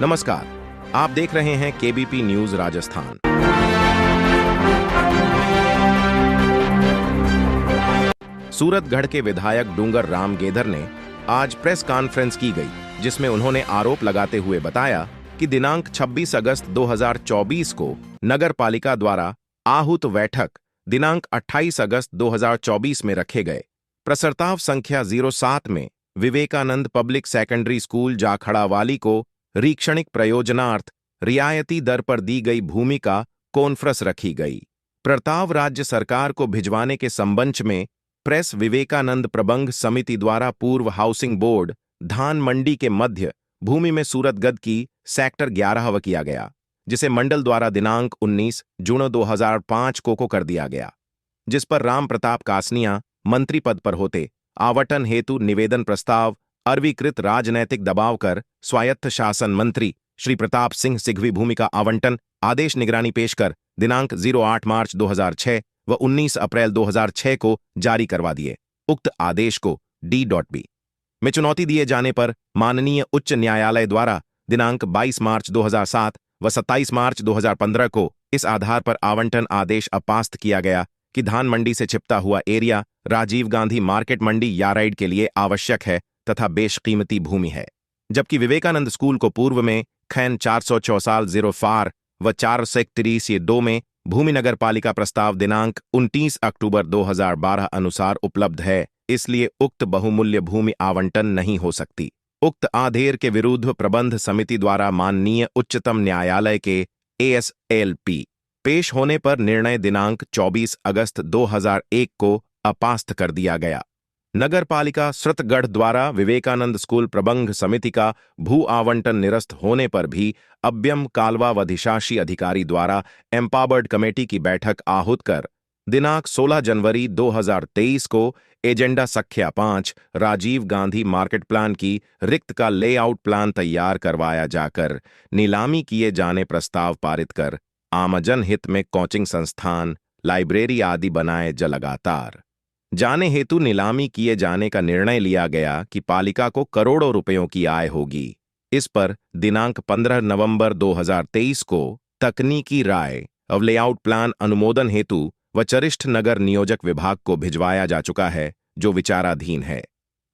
नमस्कार, आप देख रहे हैं केबीपी न्यूज राजस्थान। सूरतगढ़ के विधायक डूंगर राम गेधर ने आज प्रेस कॉन्फ्रेंस की गई, जिसमें उन्होंने आरोप लगाते हुए बताया कि दिनांक 26 अगस्त 2024 को नगर पालिका द्वारा आहूत बैठक दिनांक 28 अगस्त 2024 में रखे गए प्रस्ताव संख्या 07 में Vivekananda public secondary school Jakhrawali को रीक्षणिक प्रयोजनार्थ रियायती दर पर दी गई भूमि का कॉन्फ्रेंस रखी गई। प्रस्ताव राज्य सरकार को भिजवाने के संबंध में प्रेस विवेकानंद प्रबंध समिति द्वारा पूर्व हाउसिंग बोर्ड धान मंडी के मध्य भूमि में सूरतगढ़ की सेक्टर 11 किया गया, जिसे मंडल द्वारा दिनांक 19 जून 2005 को कर दिया गया, जिस पर राम प्रताप कासनिया मंत्री पद पर होते आवंटन हेतु निवेदन प्रस्ताव अर्वीकृत राजनैतिक दबाव कर स्वायत्त शासन मंत्री श्री प्रताप सिंह सिघवी भूमि का आवंटन आदेश निगरानी पेश कर दिनांक 08 मार्च 2006 व 19 अप्रैल 2006 को जारी करवा दिए। उक्त आदेश को D.B. में चुनौती दिए जाने पर माननीय उच्च न्यायालय द्वारा दिनांक 22 मार्च 2007 व 27 मार्च 2015 को इस आधार पर आवंटन आदेश अपास्त किया गया कि धान मंडी से छिपता हुआ एरिया राजीव गांधी मार्केट मंडी यार्ड के लिए आवश्यक है तथा बेशकीमती भूमि है, जबकि विवेकानंद स्कूल को पूर्व में खैन 404 0 व 431 में भूमि नगर पालिका प्रस्ताव दिनांक 29 अक्टूबर 2012 अनुसार उपलब्ध है, इसलिए उक्त बहुमूल्य भूमि आवंटन नहीं हो सकती। उक्त आदेश के विरुद्ध प्रबंध समिति द्वारा माननीय उच्चतम न्यायालय के ASLP पेश होने पर निर्णय दिनांक 24 अगस्त 2001 को अपास्त कर दिया गया। नगर पालिका सूरतगढ़ द्वारा विवेकानंद स्कूल प्रबंध समिति का भू आवंटन निरस्त होने पर भी अभ्यम कालवा व अधिशासी अधिकारी द्वारा एम्पावर्ड कमेटी की बैठक आहूत कर दिनांक 16 जनवरी 2023 को एजेंडा संख्या 5 राजीव गांधी मार्केट प्लान की रिक्त का लेआउट प्लान तैयार करवाया जाकर नीलामी किए जाने प्रस्ताव पारित कर आमजन हित में कोचिंग संस्थान, लाइब्रेरी आदि बनाए लगातार जाने हेतु नीलामी किए जाने का निर्णय लिया गया कि पालिका को करोड़ों रुपयों की आय होगी। इस पर दिनांक 15 नवंबर 2023 को तकनीकी राय और लेआउट प्लान अनुमोदन हेतु वरिष्ठ नगर नियोजक विभाग को भिजवाया जा चुका है, जो विचाराधीन है।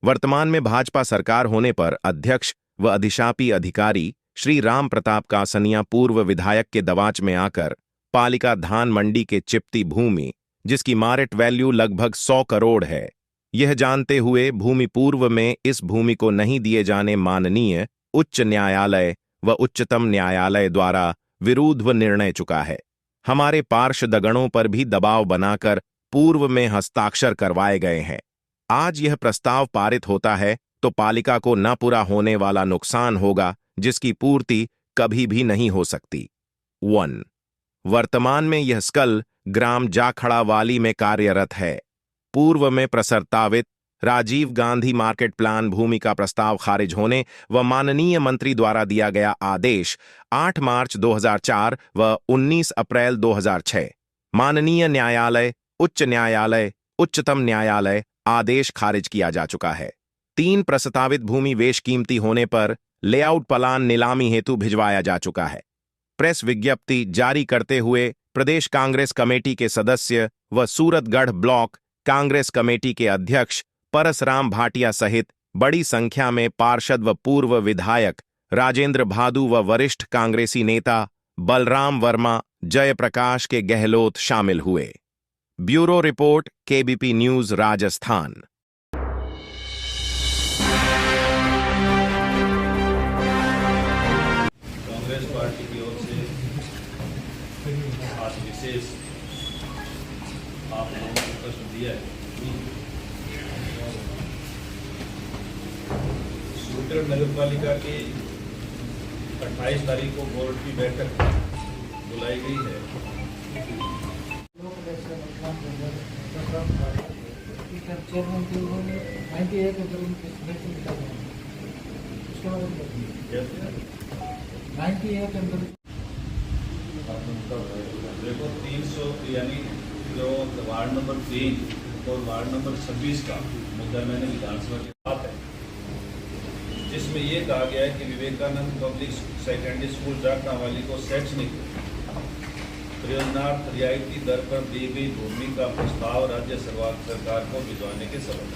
वर्तमान में भाजपा सरकार होने पर अध्यक्ष व अधिशासी अधिकारी श्री राम प्रताप कासनिया पूर्व विधायक के दबाव में आकर पालिका धान मंडी के चिपती भूमि, जिसकी मार्केट वैल्यू लगभग 100 करोड़ है, यह जानते हुए भूमि पूर्व में इस भूमि को नहीं दिए जाने माननीय उच्च न्यायालय व उच्चतम न्यायालय द्वारा विरुद्ध निर्णय चुका है। हमारे पार्षदगणों पर भी दबाव बनाकर पूर्व में हस्ताक्षर करवाए गए हैं। आज यह प्रस्ताव पारित होता है तो पालिका को न पूरा होने वाला नुकसान होगा, जिसकी पूर्ति कभी भी नहीं हो सकती। 1. वर्तमान में यह स्कल ग्राम जाखड़ावाली में कार्यरत है। पूर्व में प्रस्तावित राजीव गांधी मार्केट प्लान भूमि का प्रस्ताव खारिज होने व माननीय मंत्री द्वारा दिया गया आदेश 8 मार्च 2004 व 19 अप्रैल 2006 माननीय न्यायालय, उच्च न्यायालय, उच्चतम न्यायालय आदेश खारिज किया जा चुका है। 3 प्रस्तावित भूमि बेशकीमती होने पर लेआउट प्लान नीलामी हेतु भिजवाया जा चुका है। प्रेस विज्ञप्ति जारी करते हुए प्रदेश कांग्रेस कमेटी के सदस्य व सूरतगढ़ ब्लॉक कांग्रेस कमेटी के अध्यक्ष परसराम भाटिया सहित बड़ी संख्या में पार्षद व पूर्व विधायक राजेंद्र भादु व वरिष्ठ कांग्रेसी नेता बलराम वर्मा, जयप्रकाश के गहलोत शामिल हुए। Bureau report, KBP news Rajasthan. Congress party की ओर से आज विशेष आप लोगों को प्रश्न दिया है। सूरतगढ़ नगर पालिका की 28 तारीख को बोर्ड की बैठक बुलाई गई है। देखो 300 यानी जो वार्ड नंबर 3 और वार्ड नंबर 26 का मुद्दा मैंने विधानसभा के साथ है। जिसमें ये कहा गया है कि Vivekananda public secondary school Jakhrawali को शैक्षणिक प्रयोजनार्थ रियायती दर पर दी गई भूमि का प्रस्ताव राज्य सरकार को भिजवाने के सबब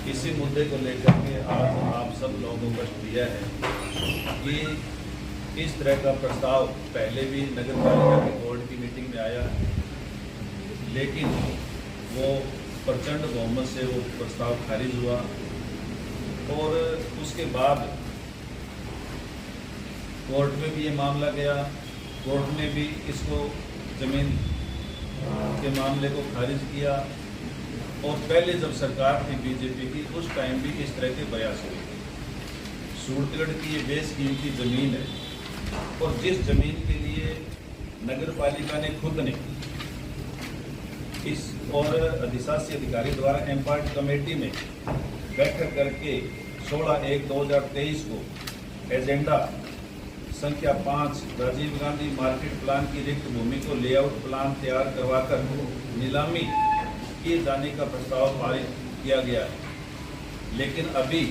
इसी मुद्दे को लेकर के आज आप सब लोगों को कष्ट दिया है कि इस तरह का प्रस्ताव पहले भी नगर पालिका की बोर्ड की मीटिंग में आया, लेकिन वो प्रचंड बहुमत से वो प्रस्ताव खारिज हुआ और उसके बाद कोर्ट में भी ये मामला गया। कोर्ट ने भी इसको जमीन के मामले को खारिज किया और पहले जब सरकार थी बीजेपी की उस टाइम भी इस तरह के प्रयास हुए थे। सूरतगढ़ की ये बेशकीमती ज़मीन है और जिस ज़मीन के लिए नगर पालिका ने खुद ने इस और अधिशासी अधिकारी द्वारा एम्पार्ट कमेटी में बैठक करके 16/1/2023 को एजेंडा संख्या 5 राजीव गांधी मार्केट प्लान की रिक्त भूमि को लेआउट प्लान तैयार करवाकर नीलामी किए जाने का प्रस्ताव पारित किया गया है। लेकिन अभी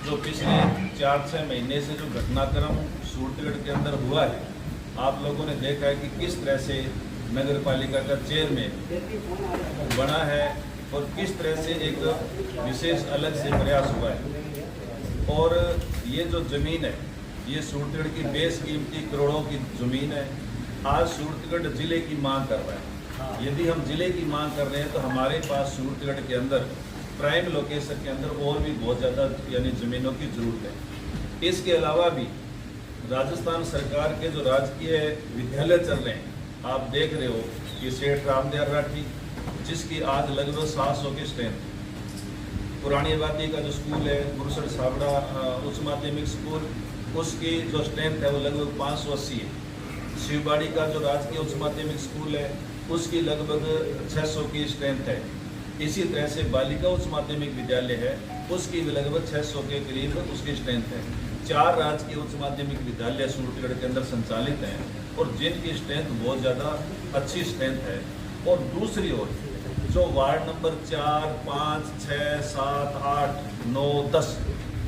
जो पिछले 4-6 महीने से जो घटनाक्रम सूरतगढ़ के अंदर हुआ है, आप लोगों ने देखा है कि किस तरह से नगर पालिका का चेयरमैन बना है और किस तरह से एक विशेष अलग से प्रयास हुआ है। और ये जो ज़मीन है ये सूरतगढ़ की बेशकीमती करोड़ों की ज़मीन है। आज सूरतगढ़ ज़िले की मांग कर रहा है। यदि हम ज़िले की मांग कर रहे हैं तो हमारे पास सूरतगढ़ के अंदर प्राइम लोकेशन के अंदर और भी बहुत ज़्यादा यानी ज़मीनों की ज़रूरत है। इसके अलावा भी राजस्थान सरकार के जो राजकीय विद्यालय चल रहे हैं, आप देख रहे हो कि सेठ रामदयाल राठी जिसकी आज लगभग 700 की स्ट्रेंथ, पुरानी आबादी का जो स्कूल है गुरुसर साबड़ा उच्च माध्यमिक स्कूल, उसकी जो स्ट्रेंथ है वो लगभग 580 है। शिवबाड़ी का जो राजकीय उच्च माध्यमिक स्कूल है उसकी लगभग 600 की स्ट्रेंथ है। इसी तरह से बालिका उच्च माध्यमिक विद्यालय है उसकी भी लगभग 600 के करीब उसकी स्ट्रेंथ है। 4 राजकीय उच्च माध्यमिक विद्यालय सूरतगढ़ के अंदर संचालित हैं और जिनकी स्ट्रेंथ बहुत ज़्यादा अच्छी स्ट्रेंथ है। और दूसरी ओर जो वार्ड नंबर 4, 5, 6, 7, 8, 9, 10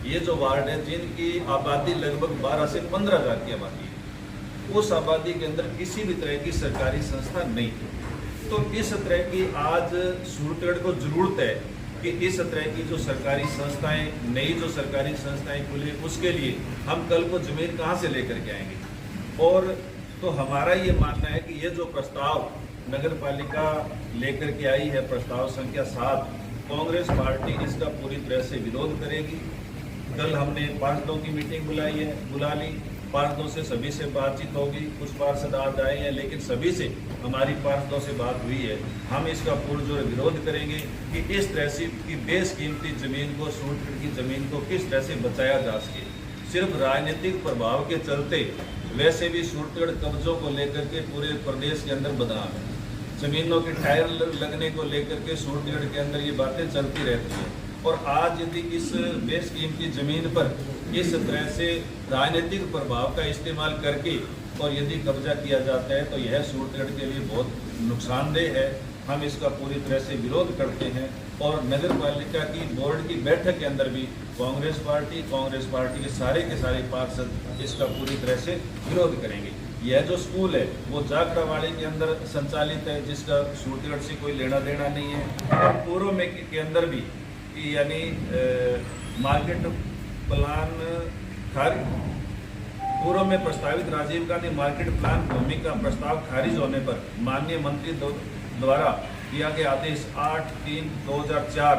ये जो वार्ड है जिनकी आबादी लगभग 12 से 15 हज़ार की आबादी है, उस आबादी के अंदर किसी भी तरह की सरकारी संस्था नहीं है। तो इस तरह की आज सूरतगढ़ को ज़रूरत है कि इस तरह की जो सरकारी संस्थाएं, नई जो सरकारी संस्थाएं खुली, उसके लिए हम कल को ज़मीन कहाँ से लेकर के आएंगे। और तो हमारा ये मानना है कि ये जो प्रस्ताव नगर पालिका लेकर के आई है, प्रस्ताव संख्या 7, कांग्रेस पार्टी इसका पूरी तरह से विरोध करेगी। कल हमने पार्षदों की मीटिंग बुला ली, पार्षदों से सभी से बातचीत होगी। कुछ पार्षद आज आए हैं लेकिन सभी से हमारी पार्षदों से बात हुई है। हम इसका पुरजोर विरोध करेंगे कि इस तरह से की बेशकीमती ज़मीन को, सूरतगढ़ की ज़मीन को किस तरह से बचाया जा सके। सिर्फ राजनीतिक प्रभाव के चलते वैसे भी सूरतगढ़ कब्जों को लेकर के पूरे प्रदेश के अंदर बदनाम है। ज़मीनों के टायर लगने को लेकर के सूरतगढ़ के अंदर ये बातें चलती रहती हैं। और आज यदि इस बेशकीमती ज़मीन पर इस तरह से राजनीतिक प्रभाव का इस्तेमाल करके और यदि कब्जा किया जाता है तो यह सूरतगढ़ के लिए बहुत नुकसानदेह है। हम इसका पूरी तरह से विरोध करते हैं और नगर पालिका की बोर्ड की बैठक के अंदर भी कांग्रेस पार्टी के सारे पार्षद इसका पूरी तरह से विरोध करेंगे। यह जो स्कूल है वो जाखड़ावाड़ी के अंदर संचालित है जिसका सूरतगढ़ से कोई लेना देना नहीं है। और पूर्व में के अंदर भी यानी मार्केट प्लान पूर्व में प्रस्तावित राजीव गांधी मार्केट प्लान भूमि का प्रस्ताव खारिज होने पर माननीय मंत्री द्वारा दिया गया आदेश 8/3/2004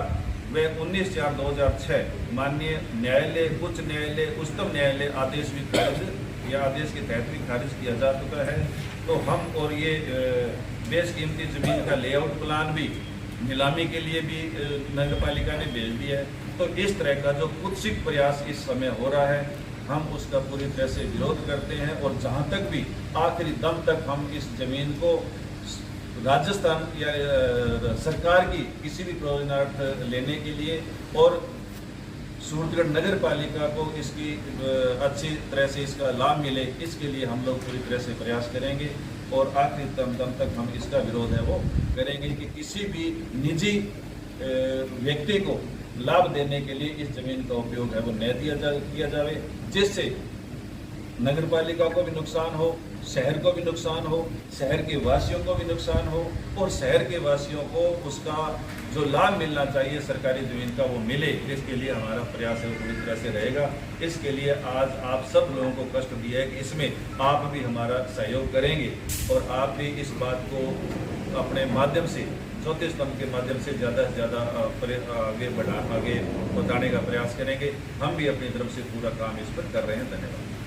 व 19/4/2006 माननीय न्यायालय, उच्च न्यायालय, उच्चतम न्यायालय आदेश भी खारिज या आदेश के तहत भी खारिज किया जा चुका है। तो हम और ये बेशकीमती ज़मीन का लेआउट प्लान भी नीलामी के लिए भी नगर पालिका ने भेज दिया है। तो इस तरह का जो कुत्सित प्रयास इस समय हो रहा है हम उसका पूरी तरह से विरोध करते हैं और जहाँ तक भी आखिरी दम तक हम इस ज़मीन को राजस्थान या सरकार की किसी भी प्रयोजनार्थ लेने के लिए और सूरतगढ़ नगर पालिका को इसकी अच्छी तरह से इसका लाभ मिले, इसके लिए हम लोग पूरी तरह से प्रयास करेंगे और आखिरी दम तक हम इसका विरोध है वो करेंगे कि किसी भी निजी व्यक्ति को लाभ देने के लिए इस जमीन का उपयोग है वो न किया जावे, जिससे नगरपालिका को भी नुकसान हो, शहर को भी नुकसान हो, शहर के वासियों को भी नुकसान हो और शहर के वासियों को उसका जो लाभ मिलना चाहिए सरकारी ज़मीन का वो मिले। इसके लिए हमारा प्रयास है पूरी तरह से रहेगा। इसके लिए आज आप सब लोगों को कष्ट दिया है कि इसमें आप भी हमारा सहयोग करेंगे और आप भी इस बात को अपने माध्यम से चौथे स्तंभ के माध्यम से ज़्यादा से ज़्यादा आगे बताने का प्रयास करेंगे। हम भी अपनी तरफ से पूरा काम इस पर कर रहे हैं। धन्यवाद।